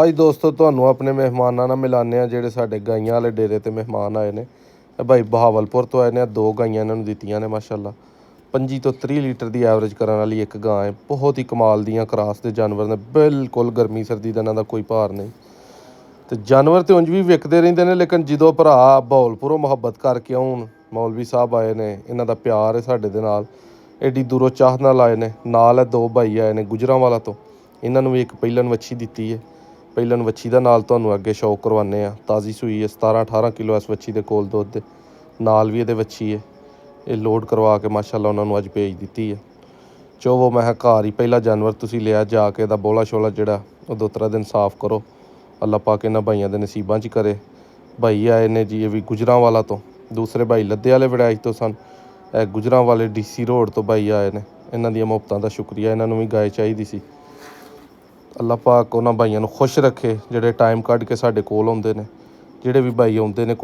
ਅੱਜ ਦੋਸਤੋ ਤੁਹਾਨੂੰ ਆਪਣੇ ਮਹਿਮਾਨਾਂ ਨਾਲ ਮਿਲਾਨੇ ਆ ਜਿਹੜੇ ਸਾਡੇ ਗਾਈਆਂ ਵਾਲੇ ਡੇਰੇ ਤੇ ਮਹਿਮਾਨ ਆਏ ਨੇ। ਇਹ ਭਾਈ ਬਹਾਵਲਪੁਰ ਤੋਂ ਆਏ ਨੇ। 2 ਗਾਈਆਂ ਇਹਨਾਂ ਨੂੰ ਦਿੱਤੀਆਂ ਨੇ ਮਾਸ਼ਾਅੱਲਾ। 25 ਤੋਂ 30 ਲੀਟਰ ਦੀ ਐਵਰੇਜ ਕਰਨ ਵਾਲੀ ਇੱਕ ਗਾਂ ਹੈ। ਬਹੁਤ ਹੀ ਕਮਾਲ ਦੀਆਂ ਕਰਾਸ ਦੇ ਜਾਨਵਰ ਨੇ। ਬਿਲਕੁਲ ਗਰਮੀ ਸਰਦੀ ਦਾ ਇਹਨਾਂ ਦਾ ਕੋਈ ਭਾਰ ਨਹੀਂ। ਤੇ ਜਾਨਵਰ ਤੇ ਉਂਝ ਵੀ ਵਿਕਦੇ ਰਹਿੰਦੇ ਨੇ, ਲੇਕਿਨ ਜਦੋਂ ਭਰਾ ਬਹਾਵਲਪੁਰੋਂ ਮੁਹੱਬਤ ਕਰਕੇ ਆਉਣ, ਮੌਲਵੀ ਸਾਹਿਬ ਆਏ ਨੇ, ਇਹਨਾਂ ਦਾ ਪਿਆਰ ਹੈ ਸਾਡੇ ਦੇ ਨਾਲ, ਐਡੀ ਦੂਰੋਂ ਚਾਹ ਨਾਲ ਆਏ ਨੇ। ਨਾਲ ਇਹ 2 ਭਾਈ ਆਏ ਨੇ ਗੁਜਰਾਂਵਾਲਾ ਤੋਂ। ਇਹਨਾਂ ਨੂੰ ਵੀ ਇੱਕ ਪਹਿਲਣ ਵੱਛੀ ਦਿੱਤੀ ਹੈ। ਪਹਿਲਣ ਵੱਛੀ ਦਾ ਨਾਲ ਤੁਹਾਨੂੰ ਅੱਗੇ ਸ਼ੌਕ ਕਰਵਾਉਂਦੇ ਆ। ਤਾਜ਼ੀ ਸੂਈ ਹੈ, 17-18 ਕਿਲੋ ਇਸ ਵੱਛੀ ਦੇ ਕੋਲ ਦੁੱਧ ਦੇ ਨਾਲ ਵੀ ਇਹਦੇ ਵੱਛੀ ਹੈ। ਇਹ ਲੋਡ ਕਰਵਾ ਕੇ ਮਾਸ਼ਾਅੱਲਾ ਉਹਨਾਂ ਨੂੰ ਅੱਜ ਭੇਜ ਦਿੱਤੀ ਹੈ। ਚੋਵੋ ਮੈਂ ਕਿਹਾ ਘਰ ਹੀ ਪਹਿਲਾ ਜਾਨਵਰ ਤੁਸੀਂ ਲਿਆ, ਜਾ ਕੇ ਇਹਦਾ ਬੋਲਾ ਸ਼ੋਲਾ ਜਿਹੜਾ ਉਹ 2-3 ਦਿਨ ਸਾਫ਼ ਕਰੋ। ਅੱਲਾ ਪਾਕ ਇਹਨਾਂ ਭਾਈਆਂ ਦੇ ਨਸੀਬਾਂ 'ਚ ਕਰੇ। ਭਾਈ ਆਏ ਨੇ ਜੀ, ਇਹ ਵੀ ਗੁਜਰਾਂਵਾਲਾ ਤੋਂ। ਦੂਸਰੇ ਭਾਈ ਲੱਦੇ ਵਾਲੇ ਵਿੜਾਇਸ਼ ਤੋਂ ਸਨ। ਇਹ ਗੁਜਰਾਂਵਾਲੇ DC ਰੋਡ ਤੋਂ ਭਾਈ ਆਏ ਨੇ। ਇਹਨਾਂ ਦੀਆਂ ਮੁਹੱਬਤਾਂ ਦਾ ਸ਼ੁਕਰੀਆ। ਇਹਨਾਂ ਨੂੰ ਵੀ ਗਾਇ ਚਾਹੀਦੀ ਸੀ। ਅੱਲਾ ਪਾਕ ਉਹਨਾਂ ਭਾਈਆਂ ਨੂੰ ਖੁਸ਼ ਰੱਖੇ ਜਿਹੜੇ ਟਾਈਮ ਕੱਢ ਕੇ ਸਾਡੇ ਕੋਲ ਆਉਂਦੇ ਨੇ। ਜਿਹੜੇ ਵੀ ਭਾਈ ਆਉਂਦੇ ਨੇ ਕੁਛ